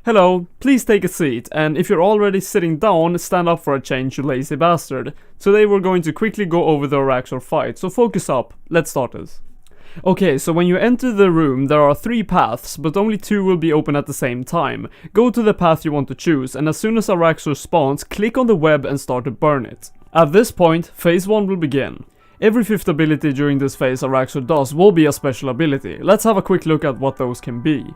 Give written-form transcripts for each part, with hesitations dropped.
Hello, please take a seat, and if you're already sitting down, stand up for a change, you lazy bastard. Today we're going to quickly go over the Araxxor fight, so focus up, let's start this. Okay, so when you enter the room, there are 3 paths, but only 2 will be open at the same time. Go to the path you want to choose, and as soon as Araxxor spawns, click on the web and start to burn it. At this point, phase 1 will begin. Every 5th ability during this phase Araxxor does will be a special ability. Let's have a quick look at what those can be.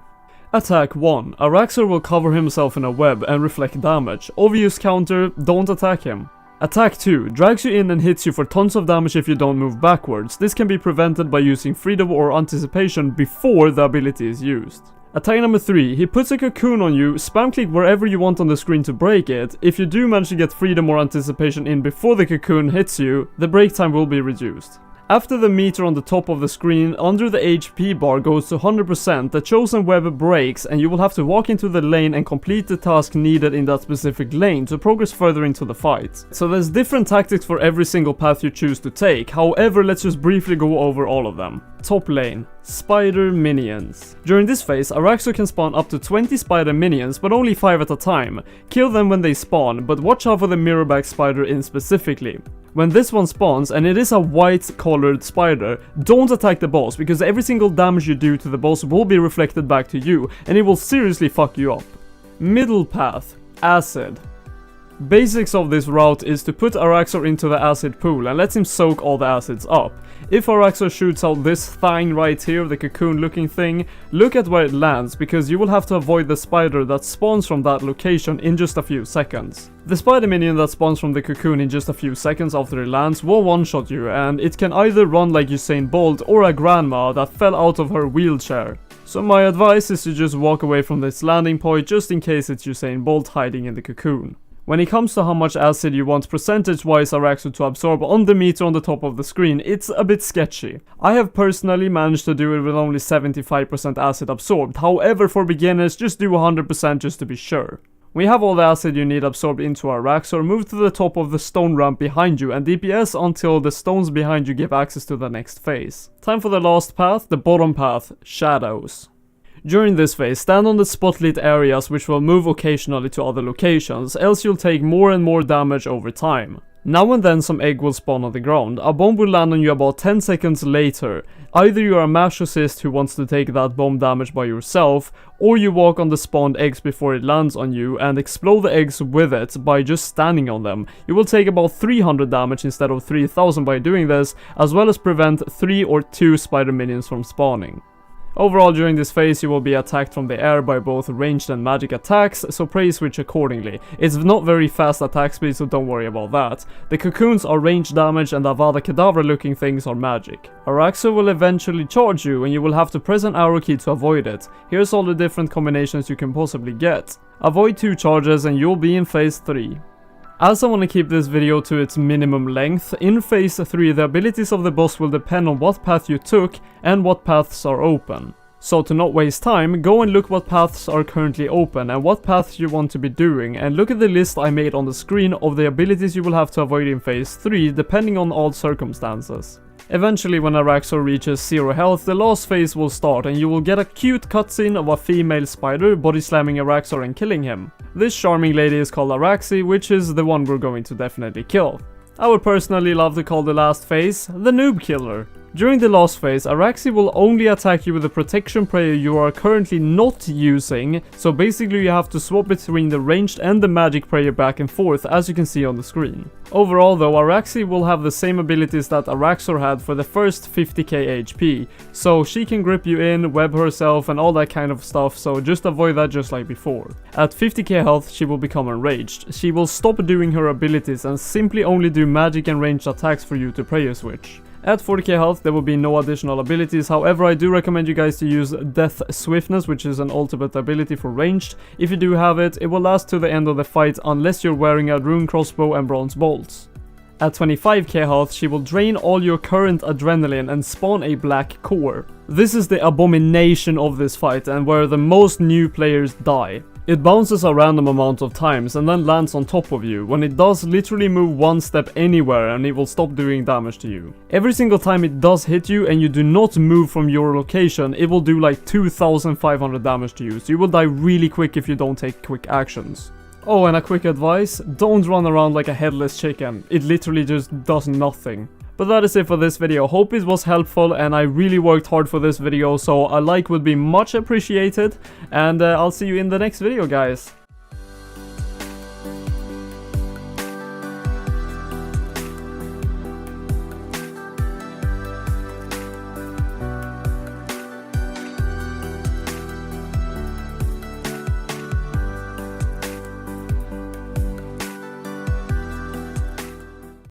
Attack 1. Araxxor will cover himself in a web and reflect damage. Obvious counter, don't attack him. Attack 2. Drags you in and hits you for tons of damage if you don't move backwards. This can be prevented by using freedom or anticipation before the ability is used. Attack number 3. He puts a cocoon on you, spam click wherever you want on the screen to break it. If you do manage to get freedom or anticipation in before the cocoon hits you, the break time will be reduced. After the meter on the top of the screen, under the HP bar goes to 100%, the chosen web breaks and you will have to walk into the lane and complete the task needed in that specific lane to progress further into the fight. So there's different tactics for every single path you choose to take, however let's just briefly go over all of them. Top lane. Spider minions. During this phase, Araxxor can spawn up to 20 spider minions, but only 5 at a time. Kill them when they spawn, but watch out for the mirrorback spider in specifically. When this one spawns, and it is a white colored spider, don't attack the boss, because every single damage you do to the boss will be reflected back to you, and it will seriously fuck you up. Middle path. Acid. Basics of this route is to put Araxxor into the acid pool and let him soak all the acids up. If Araxxor shoots out this thing right here, the cocoon looking thing, look at where it lands, because you will have to avoid the spider that spawns from that location in just a few seconds. The spider minion that spawns from the cocoon in just a few seconds after it lands will one-shot you, and it can either run like Usain Bolt or a grandma that fell out of her wheelchair. So my advice is to just walk away from this landing point just in case it's Usain Bolt hiding in the cocoon. When it comes to how much acid you want percentage-wise Araxxor to absorb on the meter on the top of the screen, it's a bit sketchy. I have personally managed to do it with only 75% acid absorbed, however for beginners just do 100% just to be sure. We have all the acid you need absorbed into Araxxor, move to the top of the stone ramp behind you and DPS until the stones behind you give access to the next phase. Time for the last path, the bottom path, Shadows. During this phase, stand on the spotlit areas which will move occasionally to other locations, else you'll take more and more damage over time. Now and then some egg will spawn on the ground, a bomb will land on you about 10 seconds later. Either you are a masochist who wants to take that bomb damage by yourself, or you walk on the spawned eggs before it lands on you and explode the eggs with it by just standing on them. You will take about 300 damage instead of 3000 by doing this, as well as prevent 3 or 2 spider minions from spawning. Overall, during this phase you will be attacked from the air by both ranged and magic attacks, so pray switch accordingly. It's not very fast attack speed, so don't worry about that. The cocoons are ranged damage and the Avada Kedavra looking things are magic. Araxxor will eventually charge you and you will have to press an arrow key to avoid it. Here's all the different combinations you can possibly get. Avoid 2 charges and you'll be in phase 3. As I want to keep this video to its minimum length, in phase 3 the abilities of the boss will depend on what path you took and what paths are open. So to not waste time, go and look what paths are currently open and what paths you want to be doing, and look at the list I made on the screen of the abilities you will have to avoid in phase 3 depending on all circumstances. Eventually, when Araxxor reaches 0 health, the last phase will start and you will get a cute cutscene of a female spider body slamming Araxxor and killing him. This charming lady is called Araxxor, which is the one we're going to definitely kill. I would personally love to call the last phase the Noob Killer. During the last phase, Araxxor will only attack you with the protection prayer you are currently not using, so basically you have to swap between the ranged and the magic prayer back and forth, as you can see on the screen. Overall though, Araxxor will have the same abilities that Araxxor had for the first 50k HP, so she can grip you in, web herself and all that kind of stuff, so just avoid that just like before. At 50k health she will become enraged. She will stop doing her abilities and simply only do magic and ranged attacks for you to prayer switch. At 40k health there will be no additional abilities, however I do recommend you guys to use Death Swiftness, which is an ultimate ability for ranged. If you do have it, it will last to the end of the fight unless you're wearing a rune crossbow and bronze bolts. At 25k health she will drain all your current adrenaline and spawn a black core. This is the abomination of this fight and where the most new players die. It bounces a random amount of times and then lands on top of you. When it does, literally move one step anywhere and it will stop doing damage to you. Every single time it does hit you and you do not move from your location, it will do like 2500 damage to you, so you will die really quick if you don't take quick actions. Oh, and a quick advice, don't run around like a headless chicken. It literally just does nothing. But that is it for this video. Hope it was helpful, and I really worked hard for this video, so a like would be much appreciated, and I'll see you in the next video, guys.